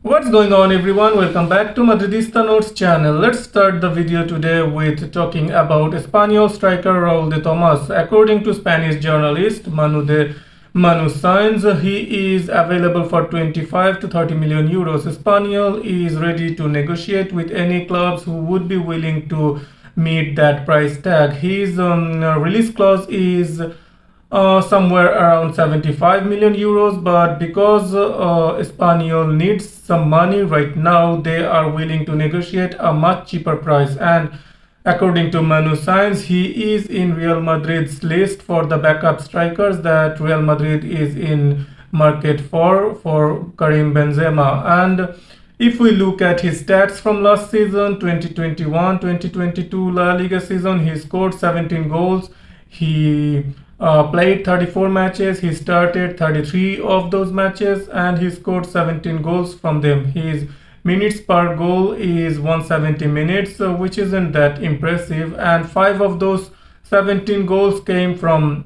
What's going on, everyone? Welcome back to Madridista Notes channel. Let's start the video today with talking about Espanyol striker Raul De Tomas. According to Spanish journalist Manu Sainz, he is available for 25 to 30 million euros. Espanyol is ready to negotiate with any clubs who would be willing to meet that price tag. His release clause is somewhere around 75 million euros, but because Espanyol needs some money right now, they are willing to negotiate a much cheaper price. And according to Manu Sainz, he is in Real Madrid's list for the backup strikers that Real Madrid is in market for Karim Benzema. And if we look at his stats from last season, 2021-2022 La Liga season, he scored 17 goals. He played 34 matches. He started 33 of those matches and he scored 17 goals from them. His minutes per goal is 170 minutes, which isn't that impressive, and 5 of those 17 goals came from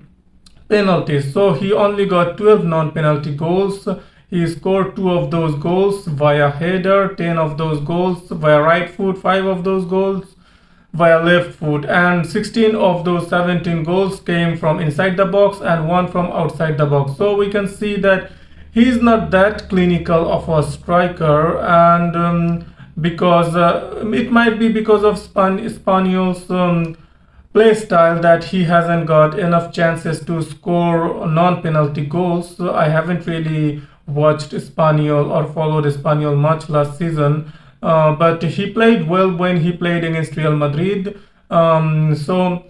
penalties. So he only got 12 non-penalty goals. He scored 2 of those goals via header, 10 of those goals via right foot, 5 of those goals via left foot, and 16 of those 17 goals came from inside the box and 1 from outside the box. So we can see that he's not that clinical of a striker, and because it might be because of Espanyol's play style that he hasn't got enough chances to score non-penalty goals. So I haven't really watched Espanyol or followed Espanyol much last season. But he played well when he played against Real Madrid. So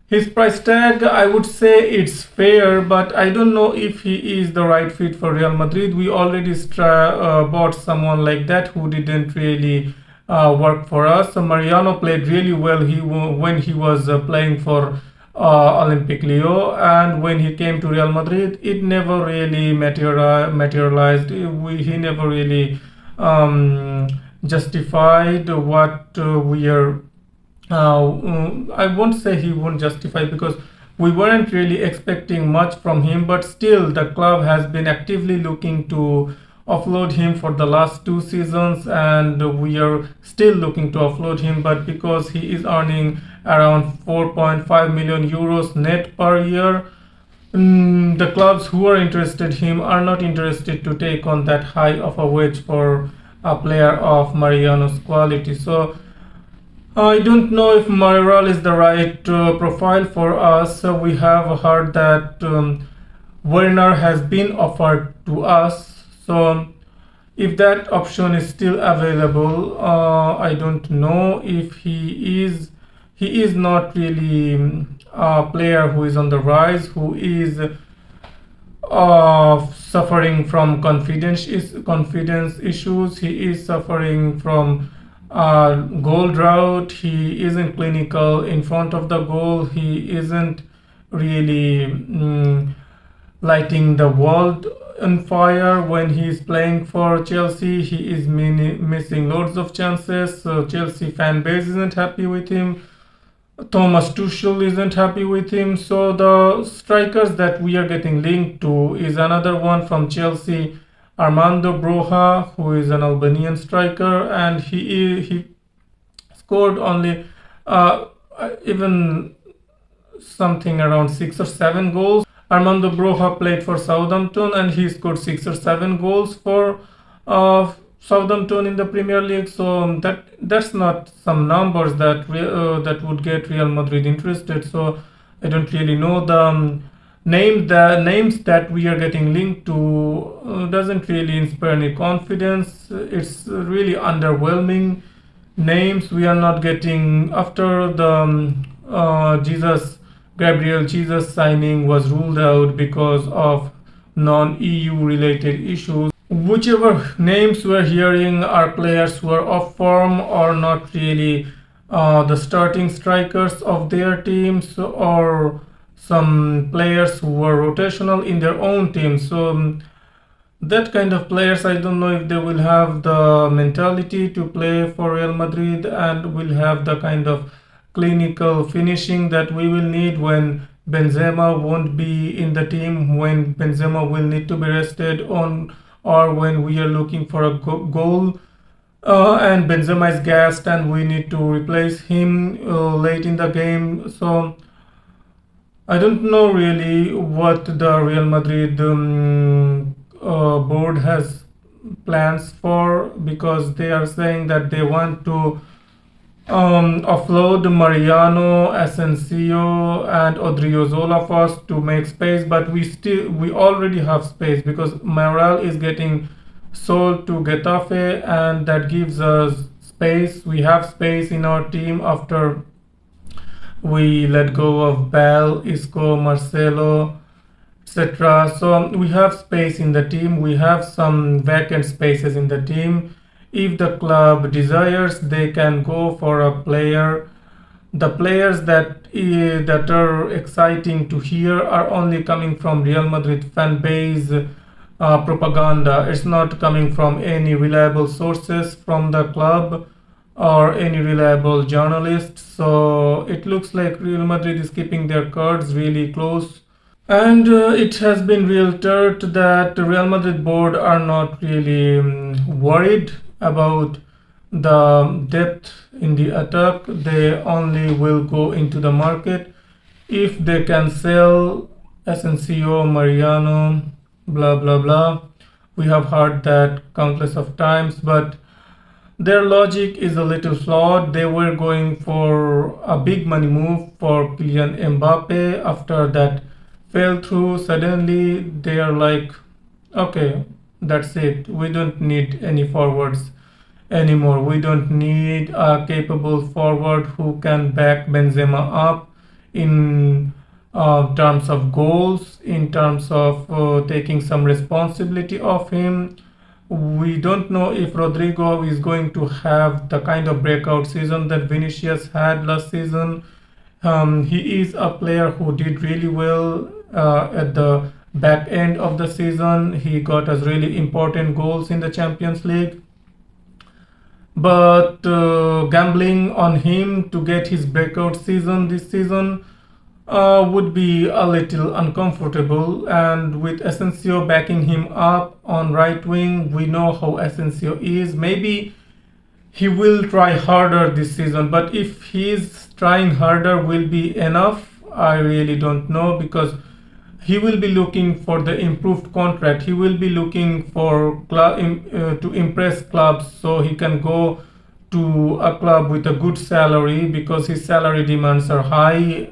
his price tag, I would say it's fair, but I don't know if he is the right fit for Real Madrid. We already bought someone like that who didn't really work for us. So Mariano played really well when he was playing for Olympic Lyon, and when he came to Real Madrid, it never really materialized. He never really justified what we are. I won't say he won't justify because we weren't really expecting much from him, but still the club has been actively looking to offload him for the last 2 seasons, and we are still looking to offload him. But because he is earning around 4.5 million euros net per year, the clubs who are interested in him are not interested to take on that high of a wage for a player of Mariano's quality. So I don't know if Mariano is the right profile for us. We have heard that Werner has been offered to us. So if that option is still available, I don't know if he is not really a player who is on the rise, who is suffering from confidence issues. He is suffering from goal drought. He isn't clinical in front of the goal. He isn't really lighting the world on fire when he is playing for Chelsea. He is missing loads of chances. So Chelsea fan base isn't happy with him. Thomas Tuchel isn't happy with him. So the strikers that we are getting linked to is another one from Chelsea, Armando Broja, who is an Albanian striker, and he scored only even something around 6 or 7 goals. Armando Broja played for Southampton and he scored 6 or 7 goals for Southampton in the Premier League. So that's not some numbers that would get Real Madrid interested. So I don't really know the names that we are getting linked to doesn't really inspire any confidence. It's really underwhelming names. We are not getting, after the Gabriel Jesus signing was ruled out because of non-EU related issues. Whichever names we're hearing are players who are off form or not really the starting strikers of their teams, or some players who were rotational in their own teams. So that kind of players, I don't know if they will have the mentality to play for Real Madrid and will have the kind of clinical finishing that we will need when Benzema won't be in the team, when Benzema will need to be rested on or when we are looking for a goal, and Benzema is gassed and we need to replace him late in the game. So I don't know really what the Real Madrid board has plans for, because they are saying that they want to offload Mariano, Asensio, and Odriozola first to make space, but we already have space because Mayoral is getting sold to Getafe, and that gives us space. We have space in our team after we let go of Bell, Isco, Marcelo, etc. So we have space in the team. We have some vacant spaces in the team. If the club desires, they can go for a player. The players that are exciting to hear are only coming from Real Madrid fan base propaganda. It's not coming from any reliable sources from the club or any reliable journalists. So it looks like Real Madrid is keeping their cards really close. And it has been reported that the Real Madrid board are not really worried about the depth in the attack. They only will go into the market if they can sell Asensio, Mariano, blah blah blah. We have heard that countless of times, but their logic is a little flawed. They were going for a big money move for Kylian Mbappe. After that fell through, suddenly they are like, okay, that's it. We don't need any forwards anymore. We don't need a capable forward who can back Benzema up in terms of goals, in terms of taking some responsibility of him. We don't know if Rodrigo is going to have the kind of breakout season that Vinicius had last season. He is a player who did really well at the back end of the season. He got us really important goals in the Champions League. But gambling on him to get his breakout season this season would be a little uncomfortable. And with Asensio backing him up on right wing, we know how Asensio is. Maybe he will try harder this season, but if he's trying harder will be enough, I really don't know, because he will be looking for the improved contract. He will be looking for to impress clubs, so he can go to a club with a good salary, because his salary demands are high,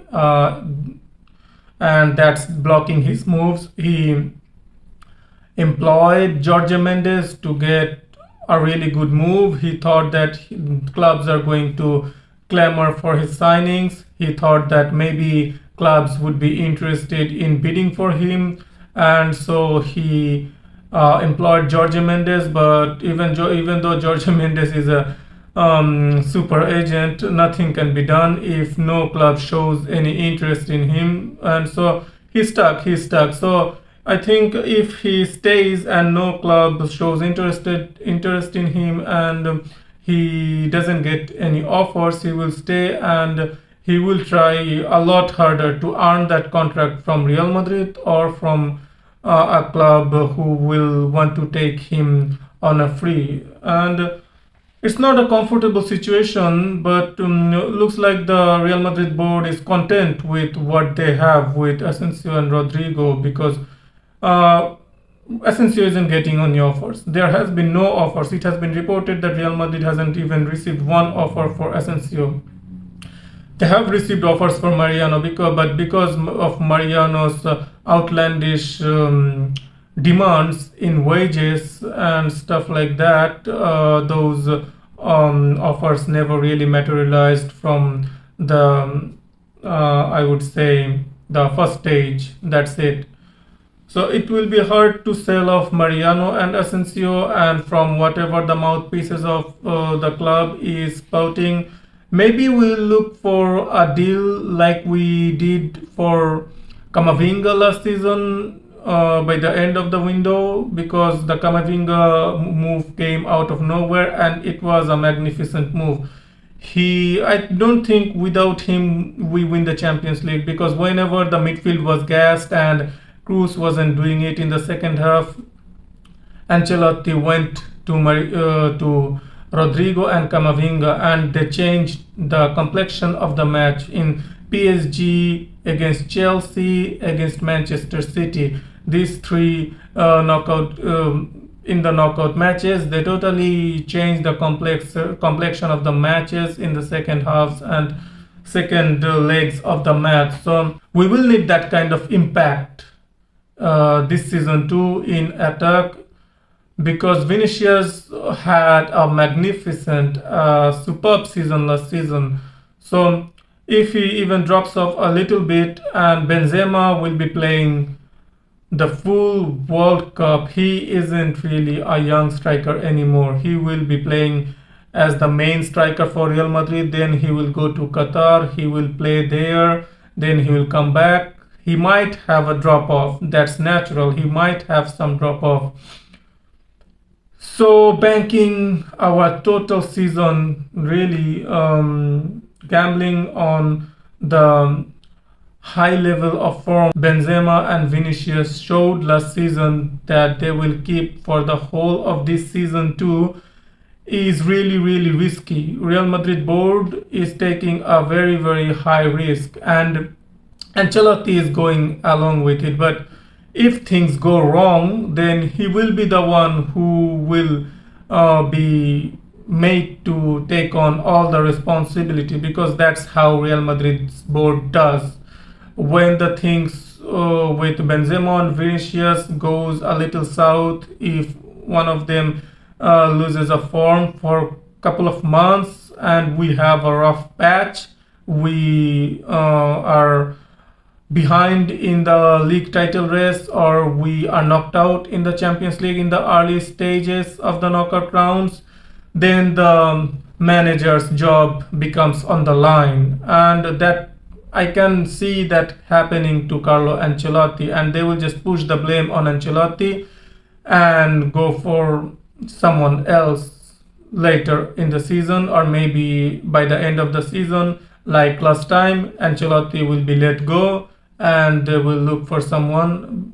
and that's blocking his moves. He employed Jorge Mendes to get a really good move. He thought that clubs are going to clamor for his signings. He thought that maybe clubs would be interested in bidding for him, and so he employed Jorge Mendes. But even though Jorge Mendes is a super agent, nothing can be done if no club shows any interest in him, and so he's stuck. So I think if he stays and no club shows interest in him, and he doesn't get any offers, he will stay and he will try a lot harder to earn that contract from Real Madrid or from a club who will want to take him on a free. And it's not a comfortable situation, but looks like the Real Madrid board is content with what they have with Asensio and Rodrigo, because Asensio isn't getting any offers. There has been no offers. It has been reported that Real Madrid hasn't even received one offer for Asensio. They have received offers for Mariano, because of Mariano's outlandish demands in wages and stuff like that, those offers never really materialized from the I would say the first stage. That's it. So it will be hard to sell off Mariano and Asensio, and from whatever the mouthpieces of the club is spouting, maybe we'll look for a deal like we did for Camavinga last season by the end of the window, because the Camavinga move came out of nowhere and it was a magnificent move. I don't think without him we win the Champions League, because whenever the midfield was gassed and Cruz wasn't doing it in the second half, Ancelotti went to Rodrigo and Camavinga, and they changed the complexion of the match in PSG, against Chelsea, against Manchester City. These three knockout in the knockout matches, they totally changed the complexion of the matches in the second halves and second legs of the match. So we will need that kind of impact this season too in attack, because Vinicius had a magnificent, superb season last season. So if he even drops off a little bit and Benzema will be playing the full World Cup, he isn't really a young striker anymore. He will be playing as the main striker for Real Madrid, then he will go to Qatar, he will play there, then he will come back. He might have a drop off, that's natural, he might have some drop off. So banking our total season, really gambling on the high level of form Benzema and Vinicius showed last season that they will keep for the whole of this season too, is really risky. Real Madrid board is taking a very high risk, and Ancelotti is going along with it. But if things go wrong, then he will be the one who will be made to take on all the responsibility, because that's how Real Madrid's board does. When the things with Benzema and Vinicius goes a little south, if one of them loses a form for a couple of months and we have a rough patch, we are behind in the league title race, or we are knocked out in the Champions League in the early stages of the knockout rounds, then the manager's job becomes on the line. And that I can see that happening to Carlo Ancelotti, and they will just push the blame on Ancelotti and go for someone else later in the season, or maybe by the end of the season, like last time, Ancelotti will be let go and they will look for someone,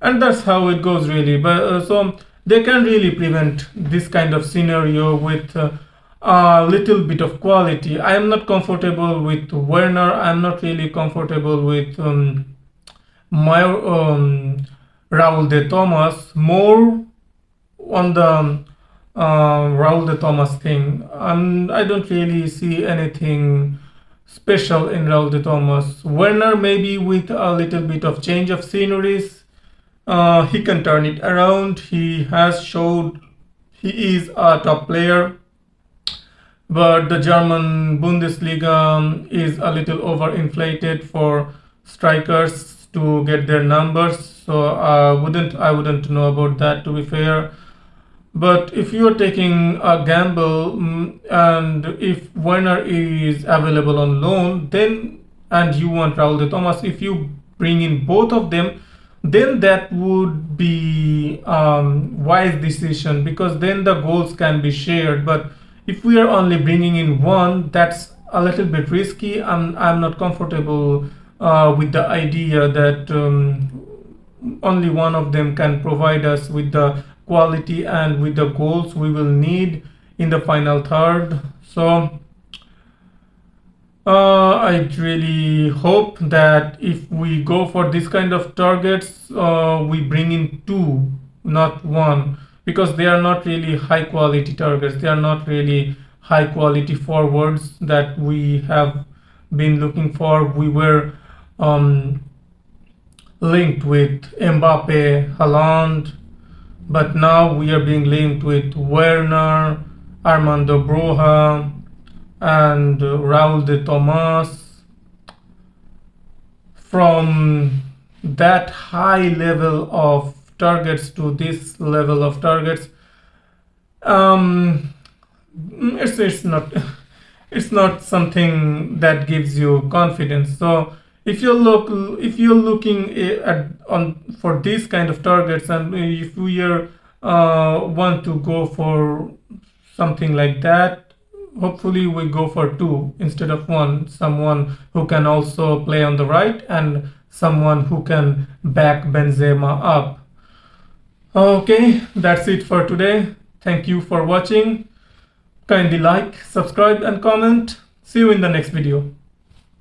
and that's how it goes really. But so they can really prevent this kind of scenario with a little bit of quality. I am not comfortable with Werner. I'm not really comfortable with my Raul De Tomas. More on the Raul De Tomas thing. I don't really see anything special in Raul De Tomas. Werner, maybe with a little bit of change of sceneries, he can turn it around. He has showed he is a top player, but the German Bundesliga is a little overinflated for strikers to get their numbers. So I wouldn't know about that, to be fair. But if you are taking a gamble, and if Werner is available on loan, then, and you want Raul De Tomas, if you bring in both of them, then that would be wise decision, because then the goals can be shared. But if we are only bringing in one, that's a little bit risky. I'm not comfortable with the idea that only one of them can provide us with the quality and with the goals we will need in the final third. So I really hope that if we go for this kind of targets, we bring in two, not one, because they are not really high quality targets. They are not really high quality forwards that we have been looking for. We were linked with Mbappe, Haaland, but now we are being linked with Werner, Armando, Broja, and Raul De Tomas. From that high level of targets to this level of targets, it's not it's not something that gives you confidence. So if you're looking for these kind of targets, and if we are want to go for something like that, hopefully we go for two instead of one. Someone who can also play on the right, and someone who can back Benzema up. Okay, that's it for today. Thank you for watching. Kindly like, subscribe and comment. See you in the next video.